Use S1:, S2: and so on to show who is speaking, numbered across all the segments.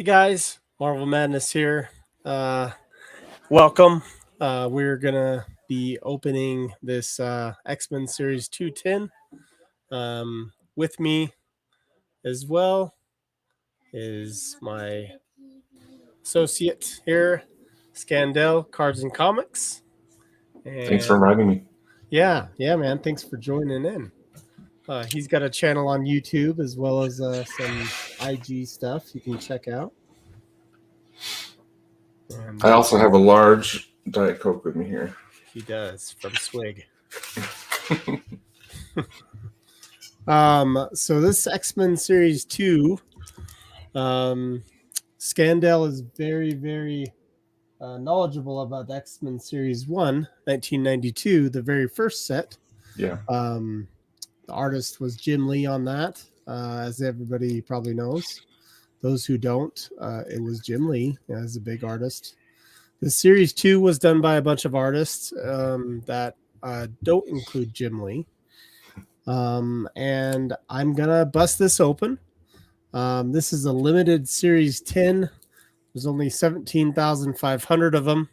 S1: Hey guys, Marvel Madness here. Welcome. We're gonna be opening this X-Men Series 210. With me as well is my associate here, Scandell Cards and Comics.
S2: Thanks for
S1: And
S2: inviting me.
S1: yeah, man. Thanks for joining in. He's got a channel on YouTube as well as some IG stuff you can check out. And,
S2: I also have a large Diet Coke with me here.
S1: he does from Swig. So this X-Men Series 2, Scandell is very, very knowledgeable about X-Men Series 1, 1992, the very first set.
S2: Yeah.
S1: The artist was Jim Lee on that, as everybody probably knows. Those who don't, it was Jim Lee as a big artist. The Series 2 was done by a bunch of artists that don't include Jim Lee. And I'm gonna bust this open. This is a limited Series 10. There's only 17,500 of them.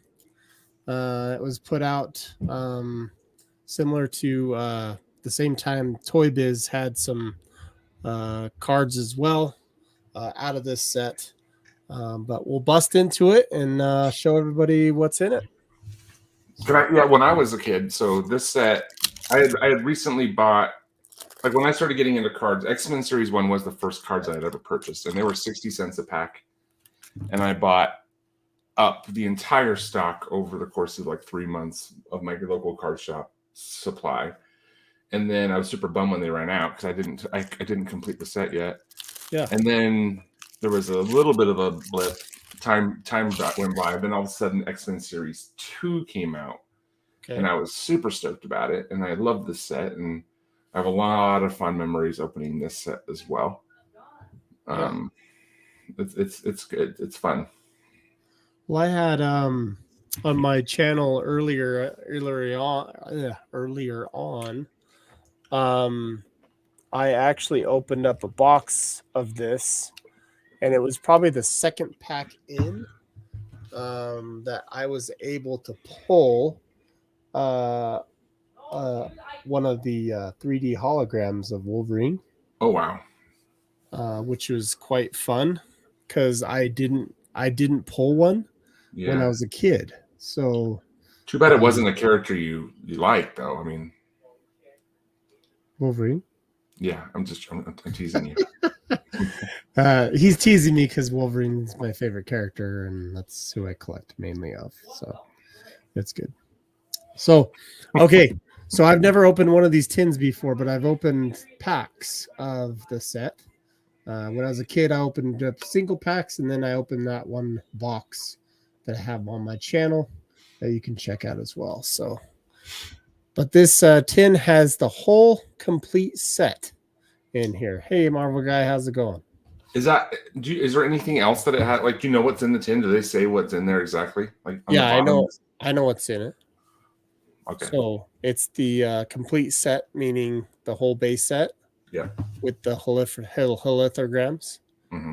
S1: It was put out similar to the same time Toy Biz had some cards as well out of this set. But we'll bust into it and show everybody what's in it.
S2: When I was a kid, so this set, I had recently bought, like when I started getting into cards, X-Men Series 1 was the first cards I had ever purchased, and they were 60 cents a pack. And I bought up the entire stock over the course of like 3 months of my local card shop supply. And then I was super bummed when they ran out because I didn't complete the set yet.
S1: Yeah.
S2: And then there was a little bit of a blip. Time went by. Then all of a sudden, X-Men Series 2 came out, and I was super stoked about it. And I loved this set, and I have a lot of fond memories opening this set as well. It's good. It's fun.
S1: Well, I had on my channel earlier on, I actually opened up a box of this, and it was probably the second pack in that I was able to pull one of the 3D holograms of Wolverine.
S2: Oh wow!
S1: Which was quite fun because I didn't pull one when I was a kid. So
S2: too bad it wasn't a character you liked, though. I mean,
S1: Wolverine.
S2: Yeah, I'm teasing you.
S1: He's teasing me because Wolverine's my favorite character, and that's who I collect mainly of. So that's good. So, okay. So I've never opened one of these tins before, but I've opened packs of the set. When I was a kid, I opened up single packs, and then I opened that one box that I have on my channel that you can check out as well. So, but this tin has the whole complete set in here. Hey, Marvel guy, how's it going?
S2: Is there anything else that it had? Like, do you know what's in the tin? Do they say what's in there exactly? Like,
S1: yeah, I know what's in it.
S2: Okay.
S1: So it's the complete set, meaning the whole base set.
S2: Yeah.
S1: With the holograms,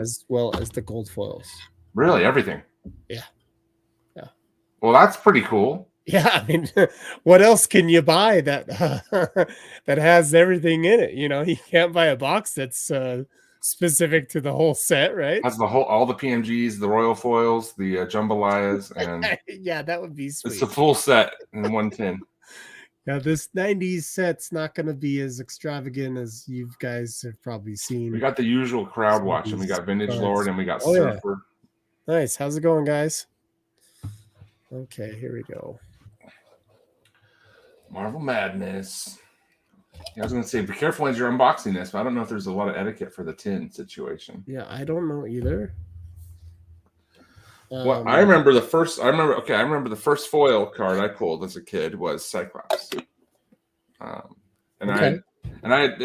S1: as well as the gold foils.
S2: Really, everything.
S1: Yeah.
S2: Well, that's pretty cool.
S1: Yeah, I mean, what else can you buy that that has everything in it? You know, you can't buy a box that's specific to the whole set, right?
S2: Has all the PMGs, the royal foils, the jambalayas, and
S1: yeah, that would be sweet.
S2: It's a full set in one tin.
S1: Now, this 90s set's not going to be as extravagant as you guys have probably seen.
S2: We got the usual crowd watch, and we got Vintage Lord, and we got Surfer.
S1: Yeah. Nice. How's it going, guys? Okay, here we go.
S2: Marvel Madness. I was going to say, be careful as you're unboxing this, but I don't know if there's a lot of etiquette for the tin situation.
S1: Yeah, I don't know either.
S2: Well, I remember the first foil card I pulled as a kid was Cyclops. It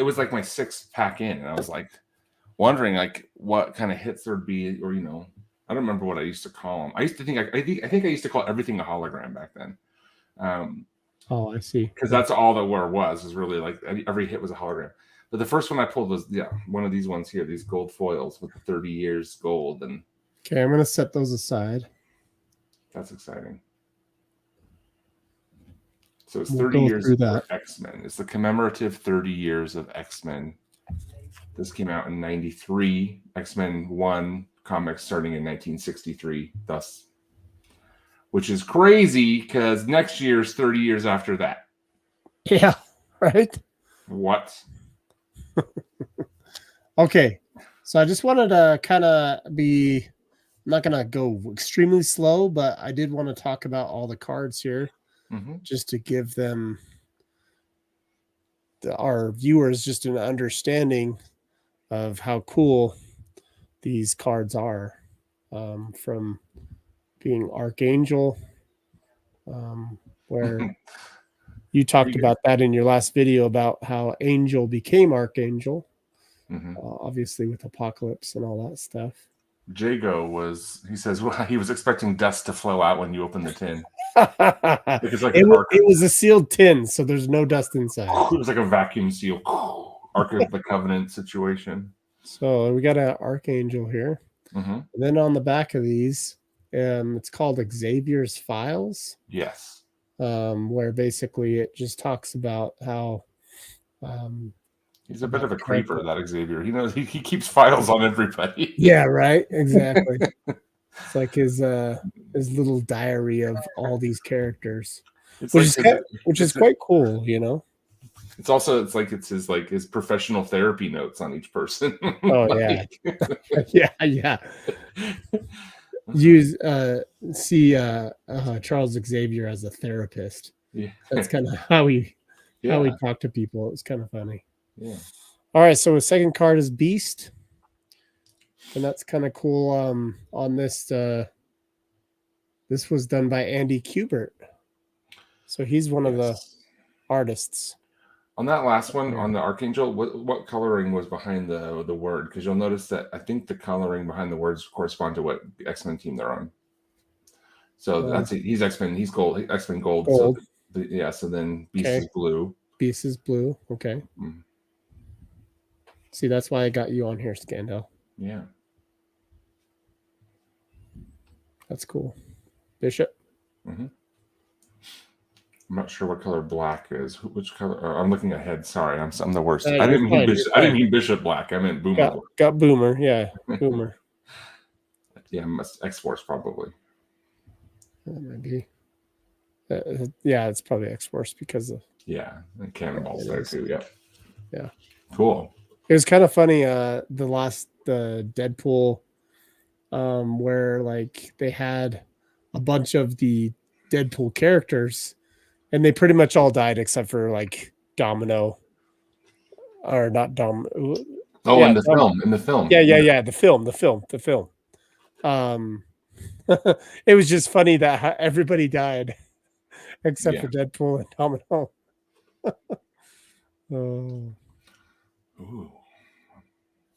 S2: was like my sixth pack in, and I was like wondering like what kind of hits there'd be, or I don't remember what I used to call them. I used to think I used to call everything a hologram back then.
S1: Oh, I see.
S2: Because that's all that was really like every hit was a hologram. But the first one I pulled was one of these ones here, these gold foils with the 30 years gold, and
S1: Okay, I'm going to set those aside.
S2: That's exciting. So it's
S1: We'll
S2: 30
S1: go
S2: years
S1: through
S2: for
S1: that.
S2: X-Men. It's the commemorative 30 years of X-Men. This came out in 93. X-Men 1 comics starting in 1963, thus, which is crazy because next year's 30 years after that.
S1: Yeah, right?
S2: What?
S1: Okay, so I just wanted to kind of be, I'm not going to go extremely slow, but I did want to talk about all the cards here just to give them, our viewers, just an understanding of how cool these cards are, from being Archangel, where you talked about that in your last video about how Angel became Archangel, obviously with Apocalypse and all that stuff.
S2: Jago he says, well, he was expecting dust to flow out when you open the tin.
S1: It's like it was a sealed tin, so there's no dust inside.
S2: It was like a vacuum seal, Ark of the Covenant situation.
S1: So we got an Archangel here. And then on the back of these, it's called Xavier's Files.
S2: Yes.
S1: Where basically it just talks about how
S2: he's a bit of a creeper, that Xavier. He knows he keeps files on everybody.
S1: Yeah, right. Exactly. It's like his little diary of all these characters, which is quite cool, you know.
S2: It's his professional therapy notes on each person.
S1: Oh yeah. Use Charles Xavier as a therapist. Yeah. That's kind of how we talk to people. It's kind of funny.
S2: Yeah.
S1: All right, so the second card is Beast, and that's kind of cool. On this, this was done by Andy Kubert, so he's one of the artists.
S2: On that last one, on the Archangel, what coloring was behind the word? Because you'll notice that I think the coloring behind the words correspond to what X-Men team they're on. So that's it. He's X-Men. He's gold. X-Men gold. So so then Beast is blue.
S1: Beast is blue. Okay. See, that's why I got you on here, Scandal.
S2: Yeah.
S1: That's cool. Bishop.
S2: I'm not sure what color black is. Which color? I'm looking ahead. Sorry, I'm the worst. I didn't mean Bishop black. I meant Boomer.
S1: Got Boomer. Yeah, Boomer.
S2: Yeah, X-Force probably.
S1: That might be. Yeah, it's probably X-Force because of.
S2: Yeah, and Cannonball's there too. Yeah.
S1: Yeah.
S2: Cool.
S1: It was kind of funny. The Deadpool, where like they had a bunch of the Deadpool characters, and they pretty much all died except for like Domino, or not Dom.
S2: Oh, yeah, in the film.
S1: Yeah. The film. It was just funny that everybody died except for Deadpool and Domino. Oh. Ooh.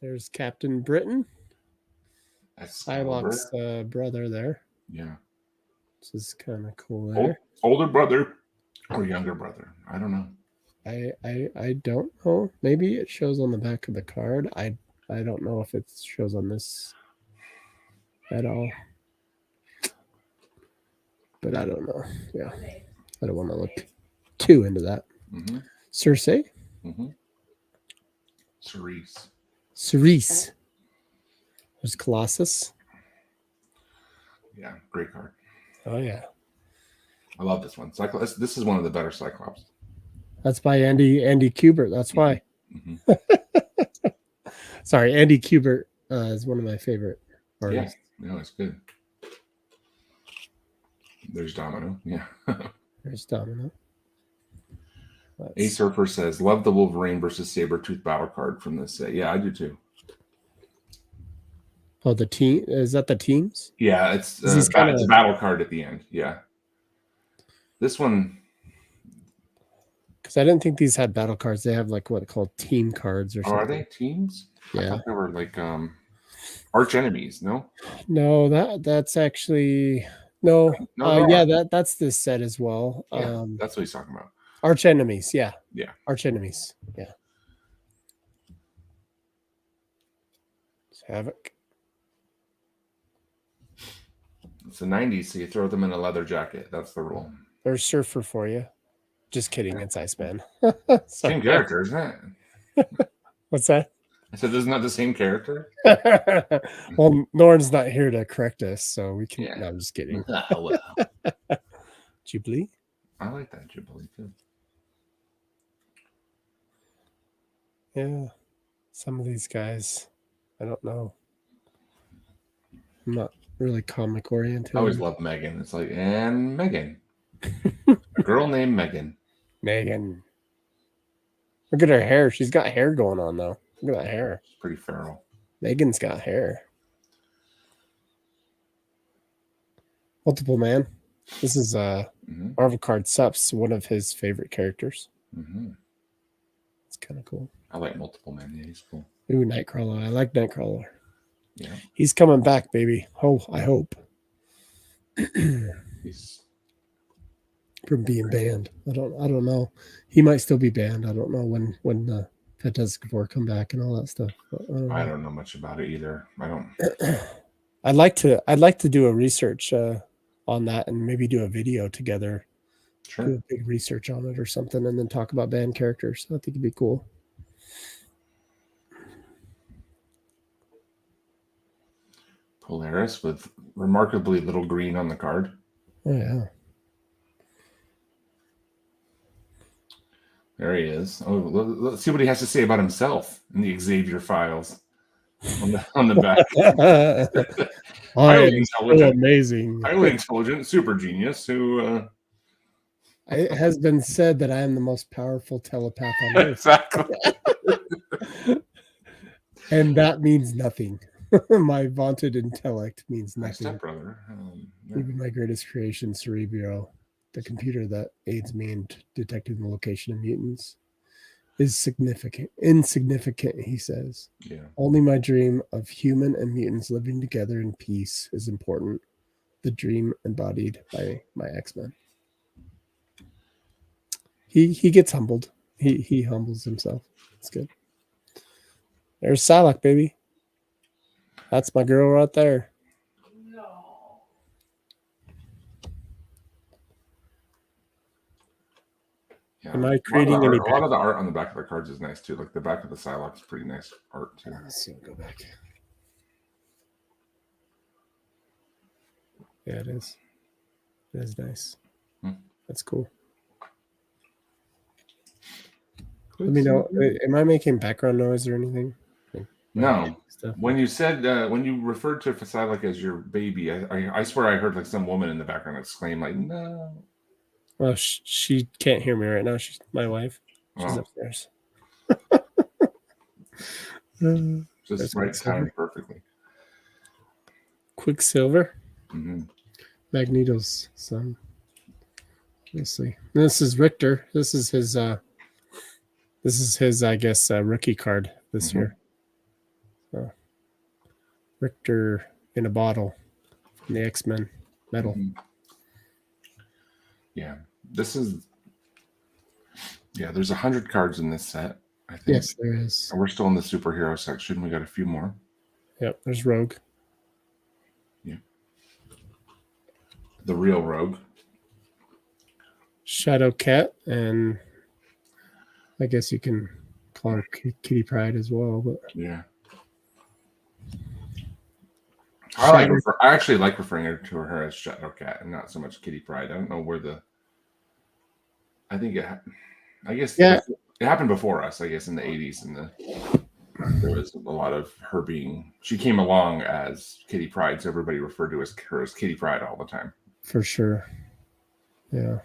S1: There's Captain Britain. Psylocke's brother there.
S2: Yeah.
S1: This is kind of cool there.
S2: Older brother or younger brother? I don't know.
S1: I don't know. Maybe it shows on the back of the card. I don't know if it shows on this at all. But I don't know. Yeah. I don't want to look too into that. Cersei? Cerise. There's Colossus.
S2: Yeah, great card.
S1: Oh, yeah.
S2: I love this one. This is one of the better Cyclops.
S1: That's by Andy Kubert. That's why. Sorry, Andy Kubert is one of my favorite artists.
S2: Yeah, no, it's good. There's Domino. Yeah.
S1: There's Domino.
S2: A Surfer says, love the Wolverine versus Sabretooth battle card from this set. Yeah, I do too.
S1: Oh, the team? Is that the teams?
S2: Yeah, it's a battle card at the end. Yeah. This one.
S1: Because I didn't think these had battle cards. They have like what called team cards or something.
S2: Are they teams?
S1: Yeah.
S2: I thought they were like arch enemies, no?
S1: No, that's actually no. That's this set as well.
S2: Yeah, that's what he's talking about.
S1: Arch enemies, yeah.
S2: Yeah.
S1: Arch enemies, yeah. Havoc.
S2: It's the 90s, so you throw them in a leather jacket. That's the rule.
S1: There's Surfer for you. Just kidding. It's Iceman.
S2: Same character, isn't it?
S1: What's that?
S2: I said, isn't that the same character?
S1: Well, Norton's not here to correct us, so we can.
S2: Yeah.
S1: No, I'm just kidding.
S2: Oh, well.
S1: Jubilee.
S2: I like that Jubilee too.
S1: Yeah, some of these guys, I don't know. I'm not really comic oriented.
S2: I always love Megan. It's like, and Megan. A girl named Megan.
S1: Megan. Look at her hair. She's got hair going on, though. Look at that hair.
S2: It's pretty feral.
S1: Megan's got hair. Multiple Man. This is Marvel Card Sups, one of his favorite characters. It's kind of cool.
S2: I like Multiple Man. Yeah, he's cool.
S1: Ooh, Nightcrawler. I like Nightcrawler.
S2: Yeah.
S1: He's coming back, baby. Oh, I hope.
S2: He's
S1: from being banned. I don't know. He might still be banned. I don't know when the Fantastic Four come back and all that stuff.
S2: I don't know much about it either. I don't.
S1: I'd like to do a research on that and maybe do a video together.
S2: Sure.
S1: Do a big research on it or something, and then talk about banned characters. I think it'd be cool.
S2: Polaris with remarkably little green on the card.
S1: Oh yeah.
S2: There he is. Oh, let's see what he has to say about himself in the Xavier files on the back.
S1: Highly intelligent, amazing,
S2: highly intelligent, super genius. Who?
S1: It has been said that I am the most powerful telepath on earth.
S2: Exactly.
S1: And that means nothing. My vaunted intellect means
S2: My
S1: nothing.
S2: stepbrother.
S1: Even my greatest creation, Cerebro, the computer that aids me in detecting the location of mutants, is insignificant, he says.
S2: Yeah.
S1: Only my dream of human and mutants living together in peace is important. The dream embodied by my X-Men. He gets humbled. He humbles himself. It's good. There's Psylocke, baby. That's my girl right there.
S2: Yeah.
S1: Am I creating
S2: a
S1: any?
S2: lot of the art on the back of the cards is nice too. Like the back of the Psylocke is pretty nice art too.
S1: Let's see. Go back. Yeah, it is. It is nice. That's cool. Let me know. Am I making background noise or anything?
S2: No. When you said when you referred to Psylocke as your baby, I swear I heard like some woman in the background exclaim like, "No!"
S1: Well, she can't hear me right now. She's my wife. She's upstairs.
S2: Just right time perfectly.
S1: Quicksilver.
S2: Mm-hmm.
S1: Magneto's son. Obviously, this is Richter. This is his. I guess, rookie card this year. So, Richter in a bottle from the X-Men metal.
S2: Yeah, this is. Yeah, there's 100 cards in this set. I think.
S1: Yes, there is.
S2: And we're still in the superhero section. We got a few more.
S1: Yep, there's Rogue.
S2: Yeah. The real Rogue.
S1: Shadow Cat, and I guess you can call her Kitty Pryde as well. But
S2: yeah, I actually like referring to her as Shadow Cat and not so much Kitty Pryde. I don't know where the. I think it. I guess it happened before us. I guess in the 80s, and there was a lot of her being. She came along as Kitty Pryde, so everybody referred to her as Kitty Pryde all the time.
S1: For sure. Yeah.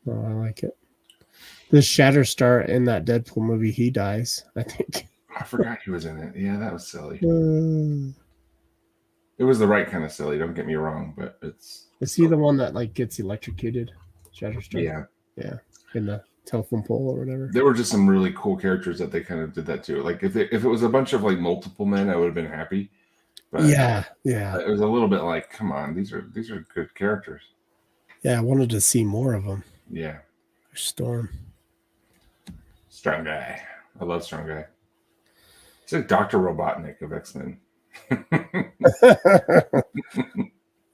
S1: Oh, I like it. The Shatterstar in that Deadpool movie, he dies, I think.
S2: I forgot he was in it. Yeah, that was silly. It was the right kind of silly, don't get me wrong, but it's...
S1: Is he the one that, like, gets electrocuted? Shatterstar?
S2: Yeah.
S1: Yeah, in the telephone pole or whatever.
S2: There were just some really cool characters that they kind of did that too. Like, if it was a bunch of, like, multiple men, I would have been happy. But
S1: yeah.
S2: It was a little bit like, come on, these are good characters.
S1: Yeah, I wanted to see more of them.
S2: Yeah.
S1: Storm.
S2: Strong Guy. I love Strong Guy. He's like Dr. Robotnik of X-Men.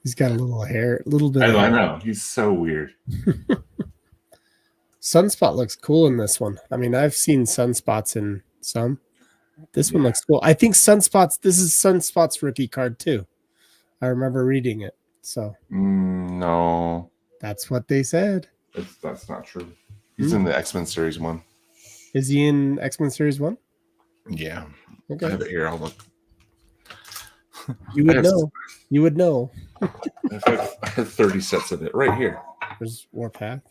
S1: He's got a little hair, a little bit.
S2: I know. He's so weird.
S1: Sunspot looks cool in this one. I mean, I've seen sunspots in some. This one looks cool. I think this is Sunspot's rookie card too. I remember reading it. So
S2: no,
S1: that's what they said.
S2: That's not true. He's in the X-Men Series 1.
S1: Is he in X-Men Series 1?
S2: Yeah.
S1: Okay.
S2: I have it here. I'll look.
S1: You would know. You would know.
S2: I have 30 sets of it right here.
S1: There's Warpath.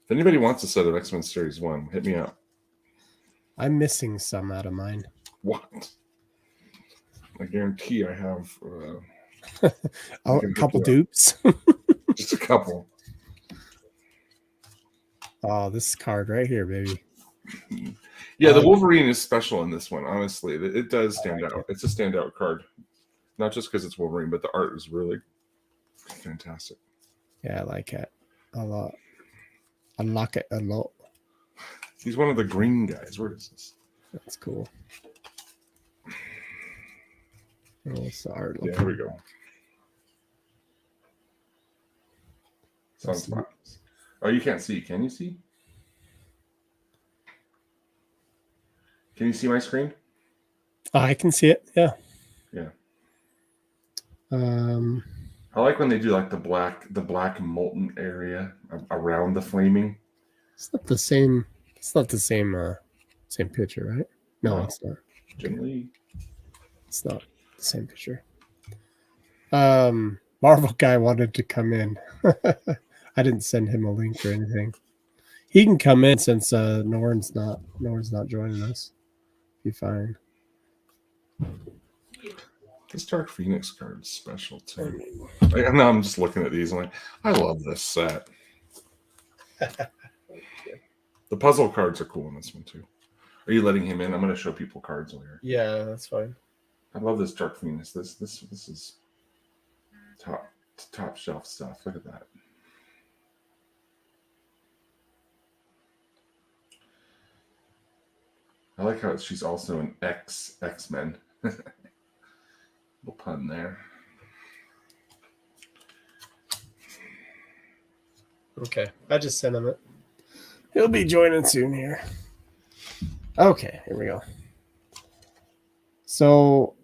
S2: If anybody wants a set of X-Men Series 1, hit me up.
S1: I'm missing some out of mine.
S2: What? I guarantee I have
S1: a couple dupes.
S2: Just a couple.
S1: Oh, this card right here, baby.
S2: Yeah, the Wolverine is special in this one, honestly. It does stand out. It's a standout card. Not just because it's Wolverine, but the art is really fantastic.
S1: Yeah, I like it a lot. I like it a lot.
S2: He's one of the green guys. Where is this?
S1: That's cool. What's the art?
S2: Yeah, here we go. Sunspot. Oh, you can't see. Can you see? Can you see my screen?
S1: I can see it. Yeah.
S2: Yeah.
S1: I
S2: like when they do like the black molten area around the flaming.
S1: It's not the same. It's not the same picture, right? No, it's not.
S2: Generally,
S1: it's not the same picture. Marvel guy wanted to come in. I didn't send him a link or anything. He can come in since Norrin's not joining us. Be fine.
S2: This Dark Phoenix card is special too. Now I'm just looking at these and like, I love this set. The puzzle cards are cool in this one too. Are you letting him in? I'm going to show people cards later.
S1: Yeah, that's fine.
S2: I love this Dark Phoenix. This is top shelf stuff. Look at that. I like how she's also an X-Men. Little pun there.
S1: Okay, I just sent him it. He'll be joining soon here. Okay, here we go. So,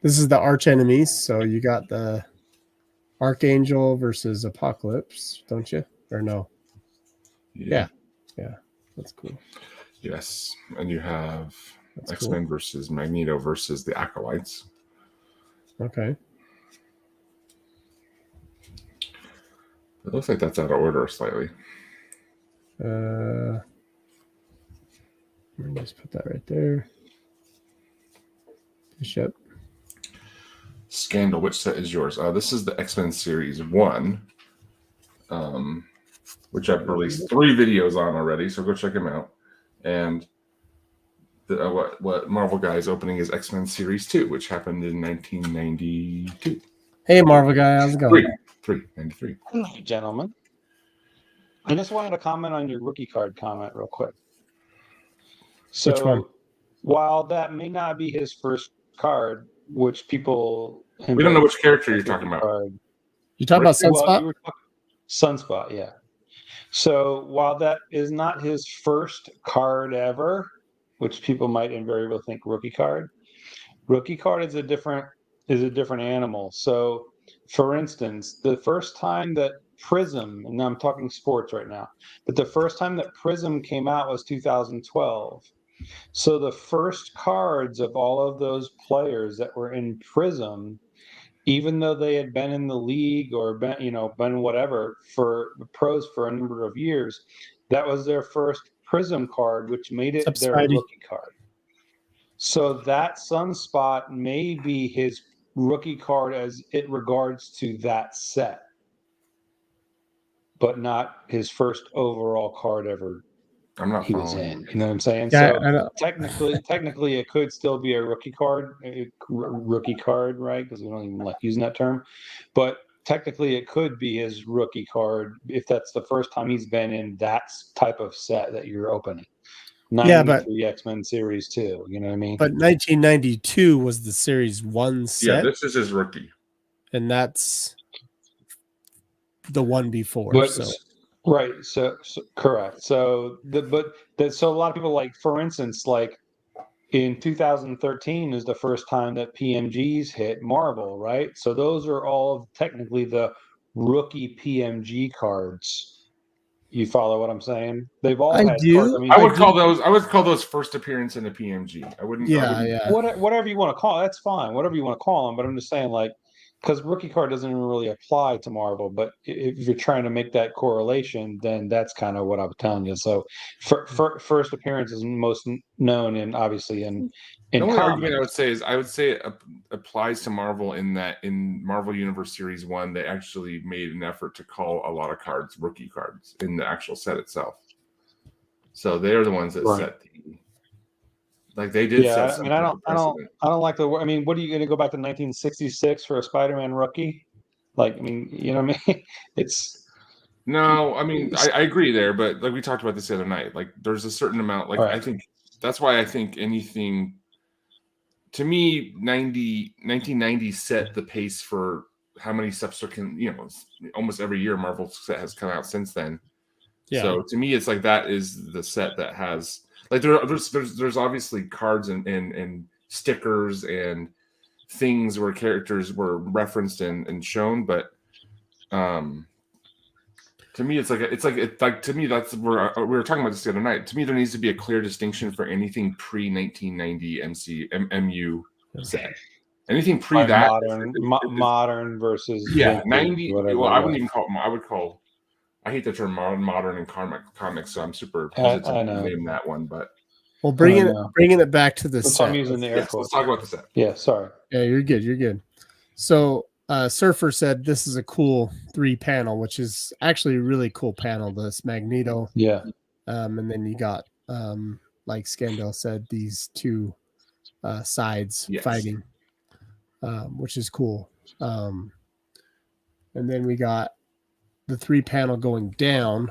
S1: this is the arch enemies. So you got the Archangel versus Apocalypse, don't you? Or no? Yeah. That's cool.
S2: Yes, and you have X-Men versus Magneto versus the Acolytes.
S1: Okay.
S2: It looks like that's out of order slightly.
S1: Let me just put that right there. Bishop.
S2: Scandal, which set is yours? This is the X-Men Series 1, which I've released 3 videos on already, so go check them out. And what Marvel Guy is opening is X-Men Series 2, which happened in 1992.
S1: Hey, Marvel Guy, how's it going?
S2: 93.
S3: Hello, gentlemen. I just wanted to comment on your rookie card comment real quick. So,
S1: which one?
S3: While that may not be his first card, which people...
S2: We don't know which character you're talking about.
S1: You talking about Sunspot?
S3: Well, Sunspot, yeah. So while that is not his first card ever, which people might invariably think rookie card is a different animal. So, for instance, the first time that Prism, and I'm talking sports right now, but the first time that Prism came out was 2012. So the first cards of all of those players that were in Prism, even though they had been in the league or been whatever for pros for a number of years, that was their first Prism card, which made it their rookie card. So that Sunspot may be his rookie card as it regards to that set, but not his first overall card ever.
S2: I'm not.
S3: He was in. You know what I'm saying?
S1: Yeah,
S3: so technically, it could still be a rookie card, right? Because we don't even like using that term. But technically, it could be his rookie card if that's the first time he's been in that type of set that you're opening.
S1: Yeah, but
S3: the X-Men Series 2. You know what I mean?
S1: But 1992 was the Series 1 set.
S2: Yeah, this is his rookie.
S1: and that's the one before.
S3: But
S1: So
S3: right, so correct. So so a lot of people, like, for instance, like in 2013 is the first time that PMGs hit Marvel, right? So those are all technically the rookie PMG cards. You follow what I'm saying? They've all
S1: I
S3: had cards.
S1: do.
S3: I mean,
S2: I would
S1: do.
S2: call those. I would call those first appearance in a PMG. I wouldn't.
S1: Yeah.
S3: whatever you want to call it, that's fine. Whatever you want to call them, but I'm just saying, like, because rookie card doesn't even really apply to Marvel, but if you're trying to make that correlation, then that's kind of what I'm telling you. So, first appearance is most known, and obviously in
S2: The only
S3: comics.
S2: argument I would say is it applies to Marvel in that in Marvel Universe Series 1, they actually made an effort to call a lot of cards rookie cards in the actual set itself. So they're the ones that
S3: Right.
S2: set the, like, they did set
S3: Yeah, I
S2: some
S3: mean,
S2: type of precedent.
S3: I don't like the. I mean, what are you going to go back to 1966 for a Spider-Man rookie? Like, I mean, you know what I mean? It's
S2: No, I mean, I agree there, but like we talked about this the other night, like there's a certain amount, like
S3: right.
S2: I think that's why I think anything, to me, 1990 set the pace for how many subsequent, almost every year Marvel set has come out since then.
S1: Yeah.
S2: So to me, it's like that is the set that has, like, there's obviously cards and stickers and things where characters were referenced and shown, but to me, it's like to me, that's where we were talking about this the other night. To me, there needs to be a clear distinction for anything pre 1990 MU set. Anything pre
S3: Like
S2: that,
S3: modern versus
S2: yeah,
S3: vintage,
S2: 90.
S3: whatever.
S2: Well, I
S3: Yeah.
S2: wouldn't even call. I would call. I hate the term modern and comics, so I'm super
S3: I
S2: hesitant to
S3: know.
S2: name that one. But
S1: Well,
S3: I
S1: bringing
S3: know.
S1: it back to the
S3: So I'm
S1: set.
S3: using the air
S2: yes,
S3: quotes.
S2: let's talk about the set.
S3: Yeah, sorry.
S1: Yeah, you're good. You're good. So Surfer said this is a cool 3-panel, which is actually a really cool panel. This Magneto,
S3: Yeah.
S1: and then you got like Scandal said, these two sides
S2: Yes.
S1: fighting, which is cool. And then we got the 3-panel going down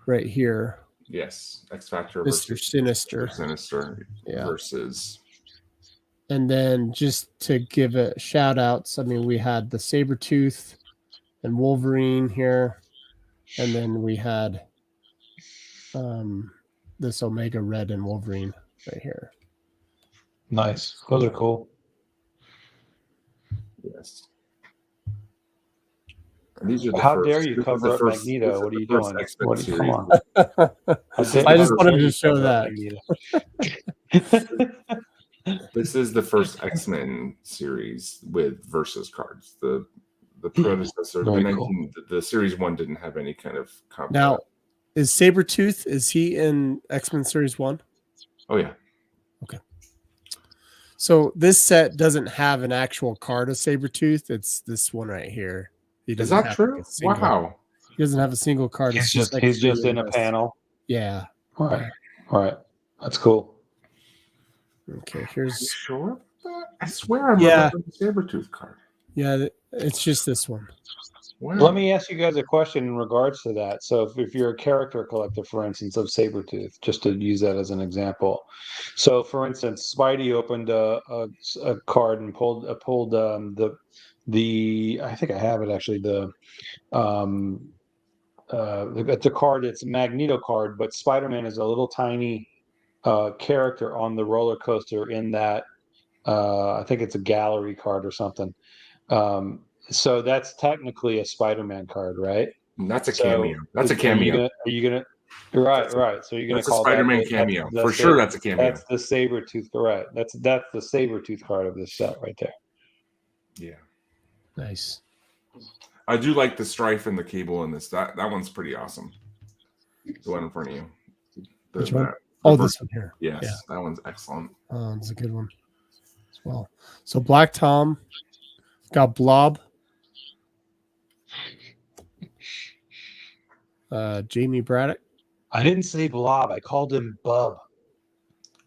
S1: right here.
S2: Yes, X Factor
S1: Mr.
S2: versus
S1: Sinister. Yeah.
S2: versus.
S1: And then just to give it shout outs, I mean, we had the Sabretooth and Wolverine here. And then we had this Omega Red and Wolverine right here.
S3: Nice. Those are cool.
S2: Yes. And these are the
S3: How
S2: first,
S3: dare you
S2: this is
S3: cover
S2: the
S3: up
S2: first-
S3: Magneto?
S2: this is
S3: What are
S2: the
S3: you
S2: first
S3: doing?
S2: X-Men
S3: What are you,
S2: series.
S3: come on.
S1: I just wanted to show that.
S2: This is the first X-Men series with versus cards. The predecessor,
S3: Very
S2: the series 1 didn't have any kind of combat.
S1: Now, is Sabretooth, is he in X-Men Series 1?
S2: Oh yeah.
S1: Okay. So this set doesn't have an actual card of Sabretooth. It's this one right here. He
S2: Is
S1: doesn't
S2: that
S1: have
S2: true?
S1: like a single,
S2: Wow.
S1: He doesn't have a single card.
S3: He's
S1: It's
S3: just
S1: like
S3: he's just
S1: three
S3: in a
S1: lists.
S3: panel.
S1: Yeah.
S3: Right. Right. That's cool.
S1: Okay,
S2: Are you
S1: here's
S2: sure? I swear I
S1: Yeah.
S2: remember the Sabretooth card.
S1: yeah, it's just this one.
S2: Wow.
S3: Let me ask you guys a question in regards to that. So if you're a character collector, for instance, of Sabretooth, just to use that as an example. So for instance, Spidey opened a card and pulled the I think I have it actually, the card, it's a Magneto card, but Spider-Man is a little tiny character on the roller coaster in that I think it's a gallery card or something. So that's technically a Spider-Man card, right?
S2: That's a
S3: So
S2: cameo. That's a
S3: Are
S2: cameo.
S3: you gonna? Right,
S2: That's a-
S3: right. So you're gonna
S2: That's a
S3: call
S2: Spider-Man
S3: that
S2: cameo.
S3: that's
S2: For sure, that's a cameo.
S3: That's the Sabretooth, right? That's the Sabretooth card of this set right there.
S2: Yeah.
S1: Nice.
S2: I do like the Strife and the Cable in this. That one's pretty awesome. The one in front of you.
S1: Which one?
S2: the
S1: Oh,
S2: ver-
S1: this one here.
S2: Yes,
S1: Yeah.
S2: that one's excellent.
S1: It's a good one as well. So Black Tom got Blob. Jamie Braddock.
S3: I didn't say Blob. I called him Bub.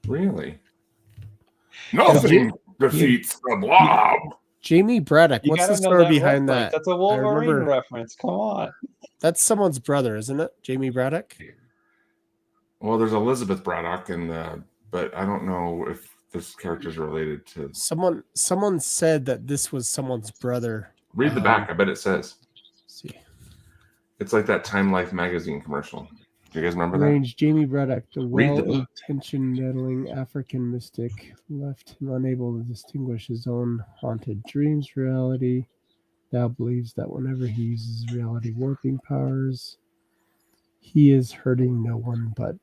S2: Really? Nothing defeats the Blob.
S1: Jamie Braddock.
S3: You
S1: What's
S3: gotta
S1: the
S3: know
S1: story
S3: that
S1: behind
S3: reference.
S1: that?
S3: That's a Wolverine
S1: remember-
S3: reference. Come on.
S1: That's someone's brother, isn't it? Jamie Braddock.
S2: Well, there's Elizabeth Braddock, but I don't know if this character's related to.
S1: Someone said that this was someone's brother.
S2: Read the back. I bet it says.
S1: See.
S2: It's like that Time Life magazine commercial. Do you guys remember that?
S1: Range Jamie Braddock, the
S2: Read the book.
S1: well-intentioned, meddling African mystic, left him unable to distinguish his own haunted dreams reality. Now believes that whenever he uses reality warping powers, he is hurting no one but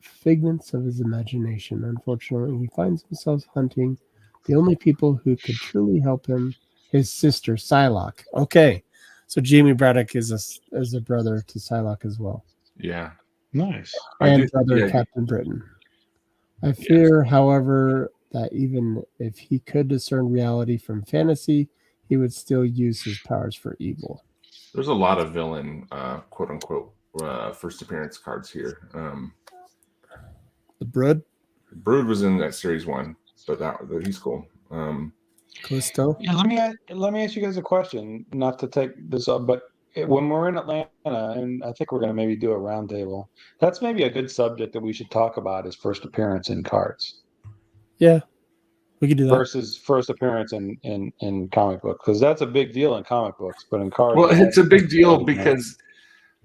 S1: figments of his imagination. Unfortunately, he finds himself hunting the only people who could truly help him, his sister Psylocke. Okay, so Jamie Braddock is a brother to Psylocke as well.
S2: Yeah.
S3: Nice.
S1: And brother Captain Britain. I fear, however, that even if he could discern reality from fantasy, he would still use his powers for evil.
S2: There's a lot of villain, quote unquote, first appearance cards here.
S1: The Brood?
S2: Brood was in that series 1, but he's cool.
S1: Callisto?
S3: Yeah, let me ask you guys a question. Not to take this up, but when we're in Atlanta, and I think we're going to maybe do a roundtable, that's maybe a good subject that we should talk about is first appearance in cards.
S1: Yeah, we could do that.
S3: Versus first appearance in comic books, because that's a big deal in comic books, but in cards,
S2: Well, it's a big deal because,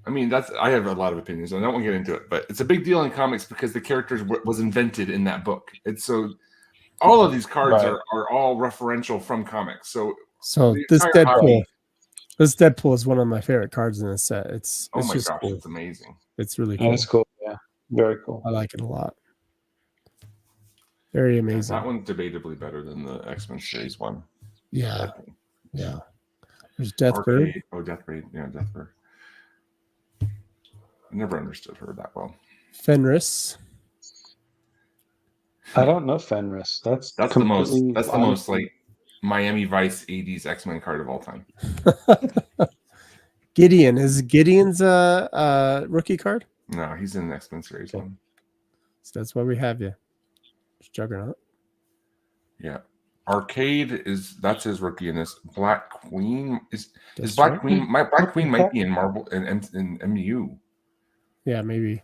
S2: I mean, I have a lot of opinions. I don't want to get into it, but it's a big deal in comics because the characters was invented in that book. It's so all of these cards are all referential from comics. So
S1: this Deadpool. This Deadpool is one of my favorite cards in this set. It's
S2: oh my
S1: just
S2: gosh,
S1: cool.
S2: it's amazing.
S1: It's really cool.
S3: It's cool. Yeah, very cool.
S1: I like it a lot. Very amazing.
S2: That one's debatably better than the X-Men series 1.
S1: Yeah. Yeah. There's Deathbird.
S2: Oh, Deathbird. Yeah, Deathbird. I never understood her that well.
S1: Fenris.
S3: I don't know Fenris. That's the
S2: most like Miami Vice 80s X-Men card of all time.
S1: Gideon. Is Gideon's a rookie card?
S2: No, he's in the X-Men series 1.
S1: So that's why we have you. Juggernaut.
S2: Yeah. Arcade that's his rookie in this. Black Queen is Black Queen. My Black Queen might be in Marvel and MU.
S1: Yeah, maybe.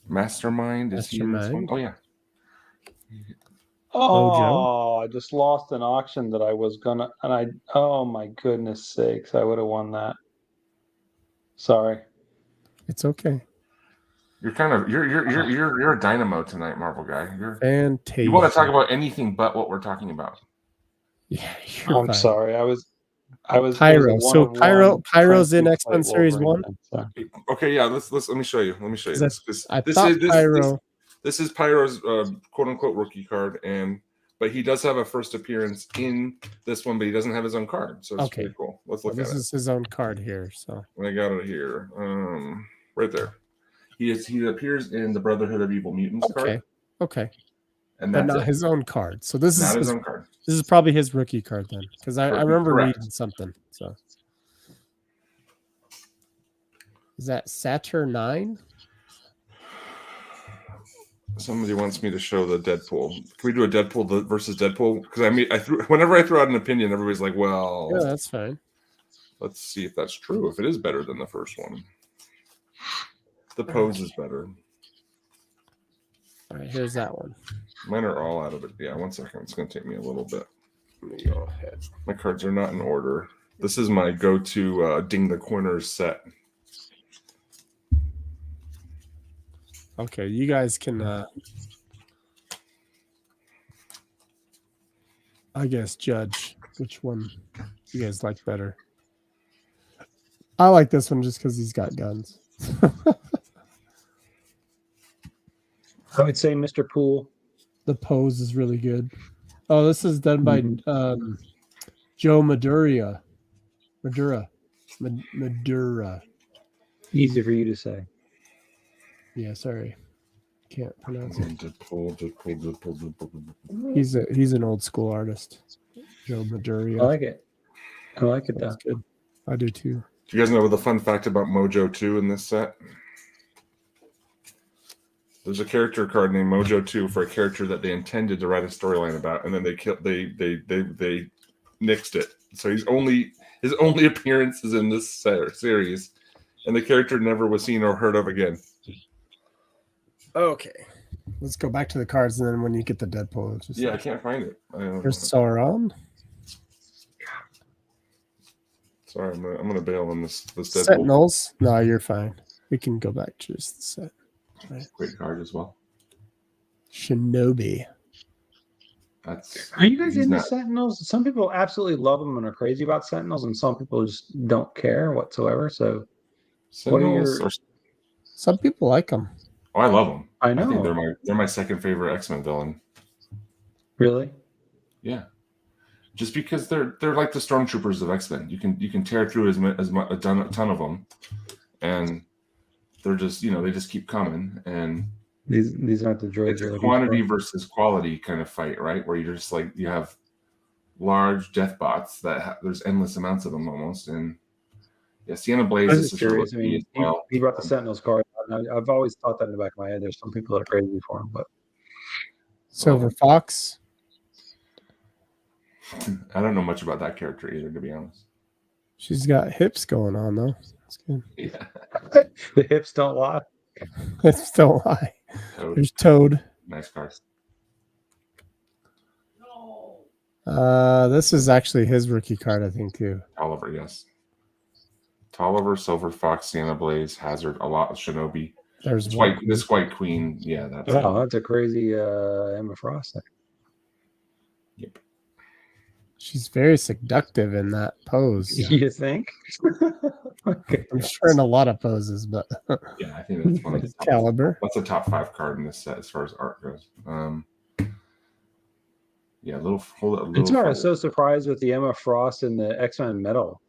S2: Mastermind is he in this one? Oh yeah.
S3: Oh, I just lost an auction that I was gonna, and oh my goodness sakes, I would have won that. Sorry.
S1: It's okay.
S2: You're you're a dynamo tonight, Marvel guy.
S1: Fantastic.
S2: You want to talk about anything but what we're talking about?
S1: Yeah,
S3: I'm fine. Sorry. I was
S1: Pyro. So Pyro's in X-Men Series 1.
S2: Okay, yeah. Let me show you. This is Pyro's quote unquote rookie card, but he does have a first appearance in this one, but he doesn't have his own card, so it's pretty cool. Let's look at it.
S1: This is his own card here. So
S2: I got it here, right there. He appears in the Brotherhood of Evil Mutants card.
S1: Okay.
S2: And
S1: but not his own card. So this is
S2: his own card.
S1: This is probably his rookie card then, because I remember reading something. So is that Saturn 9?
S2: Somebody wants me to show the Deadpool. Can we do a Deadpool versus Deadpool? Because whenever I throw out an opinion, everybody's like, "Well,
S1: yeah, that's fine."
S2: Let's see if that's true. If it is better than the first one, the pose is better.
S1: All right, here's that one.
S2: Mine are all out of it. Yeah, 1 second. It's going to take me a little bit. Let me go ahead. My cards are not in order. This is my go-to Ding the Corners set.
S1: Okay, you guys can, I guess, judge which one you guys like better. I like this one just because he's got guns.
S3: I would say Mr. Poole.
S1: The pose is really good. Oh, this is done by Joe Madura.
S3: Easy for you to say.
S1: Yeah, sorry. Can't pronounce it.
S2: Deadpool.
S1: He's an old school artist. Joe Madura.
S3: I like it. I like it,
S1: That's good. I do too.
S2: Do you guys know the fun fact about Mojo 2 in this set? There's a character card named Mojo 2 for a character that they intended to write a storyline about, and then they nixed it. So his only appearance is in this series, and the character never was seen or heard of again.
S1: Okay. Let's go back to the cards, and then when you get the Deadpool, just
S2: Yeah, I can't find it. I don't
S1: There's
S2: know.
S1: Sauron.
S2: Sorry, I'm gonna bail on this Deadpool.
S1: Sentinels. No, you're fine. We can go back to just the set. Right.
S2: Great card as well.
S1: Shinobi.
S3: Are you guys
S2: he's
S3: into
S2: not-
S3: Sentinels? Some people absolutely love them and are crazy about Sentinels, and some people just don't care whatsoever. So, what are
S2: Sentinels
S3: your?
S1: Some people like them.
S2: Oh, I love them.
S3: I
S2: I think
S3: know.
S2: they're my second favorite X-Men villain.
S3: Really?
S2: Yeah, just because they're like the stormtroopers of X-Men. You can tear through a ton of them, and they're just they just keep coming. And
S3: These aren't the droids.
S2: it's a quantity versus quality kind of fight, right? Where you're just like you have large death bots that there's endless amounts of them almost. And yeah, Sienna Blaze is
S3: curious. I mean,
S2: as well.
S3: he brought the Sentinels card. I've always thought that in the back of my head. There's some people that are crazy for him, but
S1: Silver Fox.
S2: I don't know much about that character either, to be honest.
S1: She's got hips going on though. That's good.
S2: Yeah.
S3: the hips don't lie.
S1: Hips don't lie.
S2: Toad.
S1: There's Toad.
S2: Nice card.
S1: This is actually his rookie card, I think, too.
S2: Tolliver, yes. Tolliver, Silver Fox, Sienna Blaze, Hazard, a lot of Shinobi.
S1: There's
S2: this White Queen. Yeah,
S3: That's a crazy Emma Frost thing.
S2: Yep.
S1: She's very seductive in that pose.
S3: You think?
S1: Okay. I'm sure in a lot of poses, but
S2: yeah, I think that's one of the
S1: Caliber.
S2: That's a top 5 card in this set as far as art goes. Yeah, a little.
S3: That's why I was so surprised with the Emma Frost and the X-Men Metal.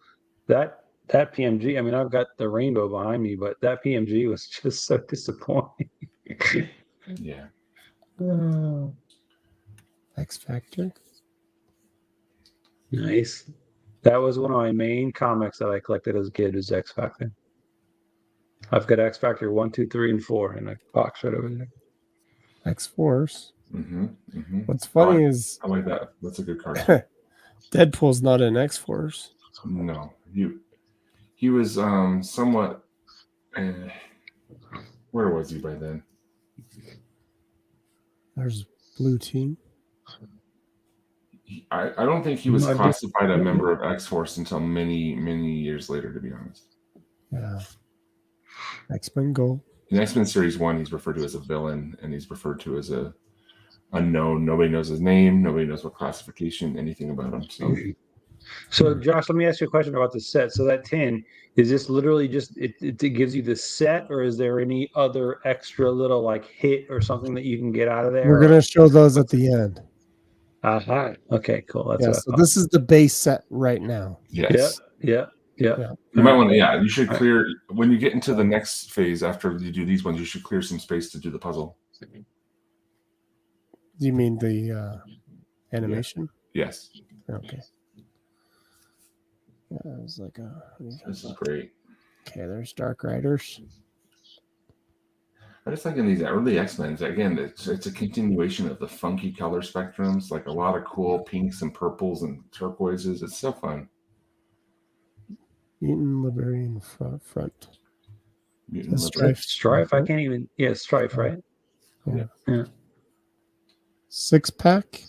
S3: That PMG. I mean, I've got the rainbow behind me, but that PMG was just so disappointing.
S2: Yeah.
S1: X Factor.
S3: Nice. That was one of my main comics that I collected as a kid. Was X Factor. I've got X Factor 1, 2, 3, and 4 in a box right over there.
S1: X Force.
S2: Mm-hmm, mm-hmm.
S1: What's funny is
S2: I like that. That's a good card.
S1: Deadpool's not in X Force.
S2: No, he was somewhat. Where was he by then?
S1: There's Blue Team.
S2: I don't think he was classified a member of X Force until many years later, to be honest.
S1: Yeah. X-Men Gold.
S2: In X-Men Series 1, he's referred to as a villain, and he's referred to as a unknown. Nobody knows his name. Nobody knows what classification, anything about him.
S3: So, Josh, let me ask you a question about the set. So that 10, is this literally just it gives you the set, or is there any other extra little like hit or something that you can get out of there?
S1: We're gonna show those at the end.
S3: Uh-huh. Okay, cool. That's
S1: yeah, so this is the base set right now.
S2: Yes.
S3: Yeah.
S2: You might want to. Yeah, you should clear when you get into the next phase after you do these ones. You should clear some space to do the puzzle.
S1: You mean the animation?
S2: Yes.
S1: Okay. Yeah, it was like
S2: this is great.
S1: Okay, there's Dark Riders.
S2: I just think in these early X-Men, again, it's a continuation of the funky color spectrums, like a lot of cool pinks and purples and turquoises. It's so fun.
S1: Mutant Liberian front.
S3: Strife. I can't even. Yeah, Strife, right?
S1: Yeah. 6-pack.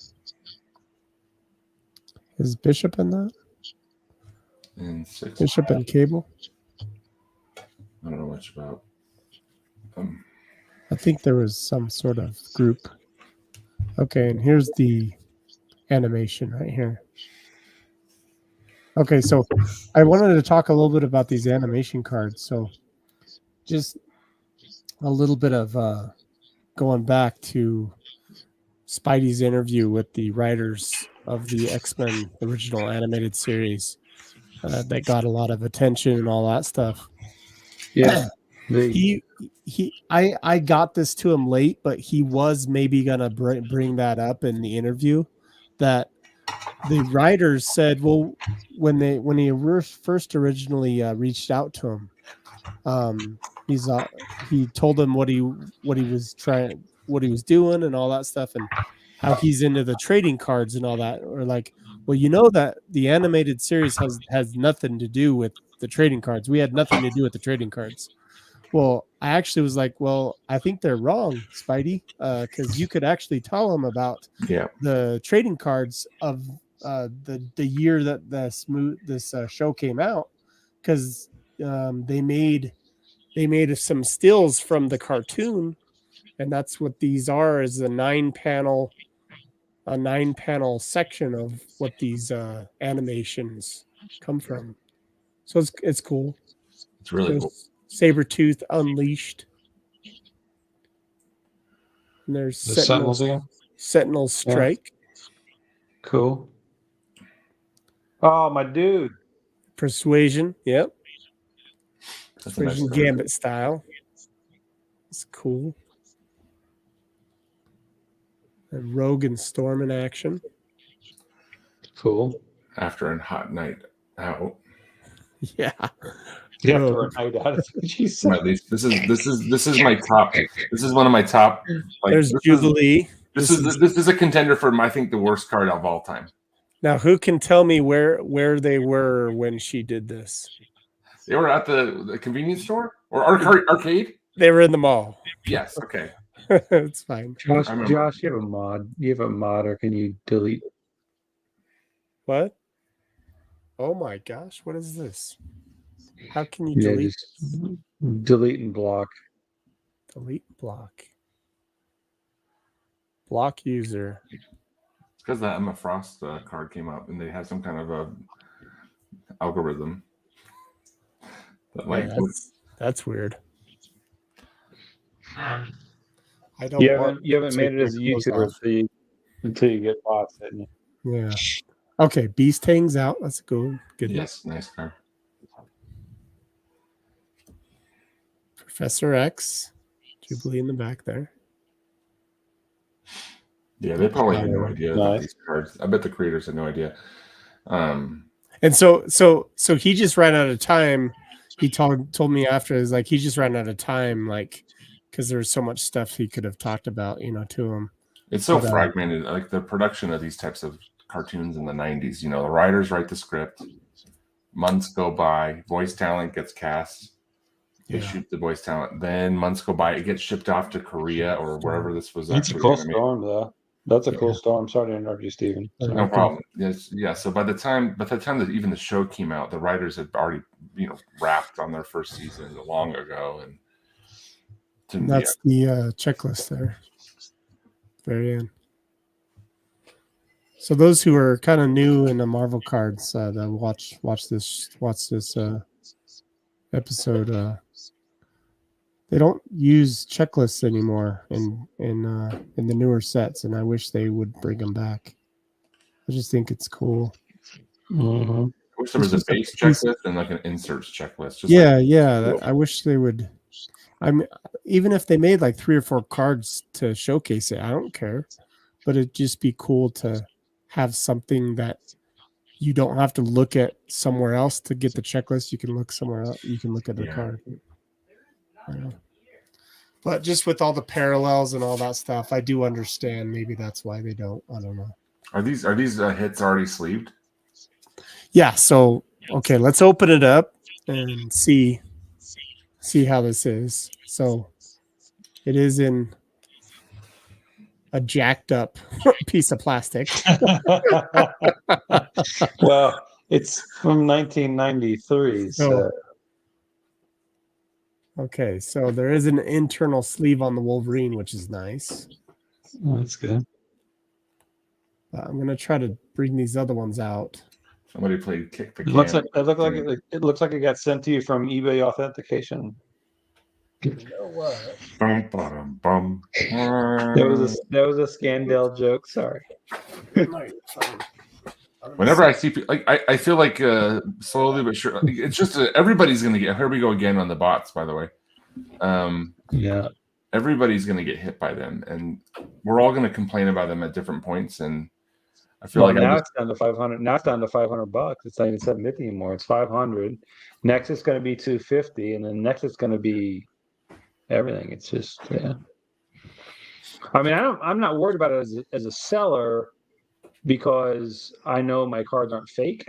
S1: Is Bishop in that?
S2: And 6.
S1: Bishop and Cable.
S2: I don't know much about.
S1: I think there was some sort of group. Okay, and here's the animation right here. Okay, so I wanted to talk a little bit about these animation cards. So just a little bit of going back to Spidey's interview with the writers of the X-Men original animated series that got a lot of attention and all that stuff.
S3: Yeah.
S1: I got this to him late, but he was maybe gonna bring that up in the interview. That the writers said, well, when he first originally reached out to him, he told him what he was doing and all that stuff, and how he's into the trading cards and all that. Or like, well, you know that the animated series has nothing to do with the trading cards. We had nothing to do with the trading cards. Well, I actually was like, well, I think they're wrong, Spidey, because you could actually tell them about
S2: Yeah.
S1: the trading cards of the year that this show came out, because they made some stills from the cartoon, and that's what these are, is a nine panel section of what these animations come from. So it's cool.
S2: It's really cool.
S1: There's Sabretooth Unleashed. And there's
S3: The Sentinels again.
S1: Sentinel Strike.
S3: Cool. Oh, my dude.
S1: Persuasion. Yep.
S2: That's a nice
S1: Persuasion
S2: card.
S1: Gambit style. It's cool. And Rogue and Storm in action.
S3: Cool.
S2: After a hot night out.
S1: Yeah.
S3: Yeah,
S1: Rogue.
S3: for a night out. She said.
S2: At least this is my top. This is one of my top. Like,
S1: There's Jubilee.
S2: This is a contender for I think the worst card of all time.
S1: Now, who can tell me where they were when she did this?
S2: They were at the convenience store or arcade.
S1: They were in the mall.
S2: Yes. Okay.
S1: It's fine.
S3: Josh, you have a mod. You have a mod, or can you delete?
S1: What? Oh my gosh! What is this? How can you delete?
S3: Just delete and block.
S1: Delete block. Block user.
S2: It's because that Emma Frost card came up, and they had some kind of a algorithm. That, like,
S1: Yeah, that's weird. I don't.
S3: You haven't made it as a YouTuber until you get bots, didn't you?
S1: Yeah. Okay, Beast hangs out. That's good.
S2: Yes, nice card.
S1: Professor X, Jubilee in the back there.
S2: Yeah, they probably had no idea about these cards. I bet the creators had no idea.
S1: And so he just ran out of time. He told me after, is like he just ran out of time, like because there was so much stuff he could have talked about, to him.
S2: It's so fragmented. Like the production of these types of cartoons in the 90s, the writers write the script, months go by, voice talent gets cast, they shoot the voice talent, then months go by, it gets shipped off to Korea or wherever this was.
S3: That's a cool storm, though. That's a cool storm. Sorry to interrupt you, Steven.
S2: No problem. Yes, yeah. So by the time that even the show came out, the writers had already, wrapped on their first season long ago, and
S1: that's the checklist there. Very end. So those who are kind of new in the Marvel cards, that watch this episode, they don't use checklists anymore in the newer sets, and I wish they would bring them back. I just think it's cool.
S3: Mm-hmm.
S2: I wish there was a base checklist and like an inserts checklist.
S1: I wish they would. Even if they made like 3 or 4 cards to showcase it, I don't care. But it'd just be cool to have something that you don't have to look at somewhere else to get the checklist. You can look somewhere else. You can look at the card. But just with all the parallels and all that stuff, I do understand. Maybe that's why they don't. I don't know.
S2: Are these hits already sleeved?
S1: Yeah. So okay, let's open it up and see how this is. So it is in a jacked up piece of plastic.
S3: Well, it's from 1993. So.
S1: Okay, so there is an internal sleeve on the Wolverine, which is nice.
S3: Oh, that's good.
S1: I'm gonna try to bring these other ones out.
S2: Somebody played Kick the Can.
S3: It looks like it got sent to you from eBay authentication.
S1: You know what?
S2: Bum, bum, bum.
S3: That was a Scandal joke. Sorry.
S2: Whenever I see, I feel like slowly but sure, it's just everybody's going to get. Here we go again on the bots, by the way.
S3: Yeah,
S2: everybody's going to get hit by them, and we're all going to complain about them at different points. And I feel like
S3: now it's down to 500. Now it's down to $500. It's not even $750 anymore. It's 500. Next it's going to be 250, and then next it's going to be everything. It's just I mean, I'm not worried about it as a seller, because I know my cards aren't fake.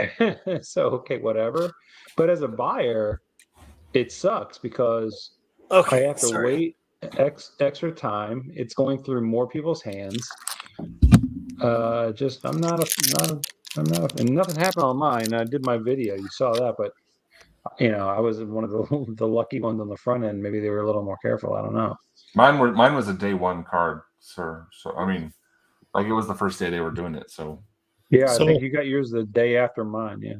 S3: So, okay, whatever. But as a buyer, it sucks because I have to wait extra time. It's going through more people's hands. Just I'm not and nothing happened on mine. I did my video. You saw that, but I was one of the lucky ones on the front end. Maybe they were a little more careful. I don't know.
S2: Mine was a day one card, sir. So I mean, like it was the first day they were doing it. So
S3: Yeah,
S1: So-
S3: I think you got yours the day after mine. Yeah.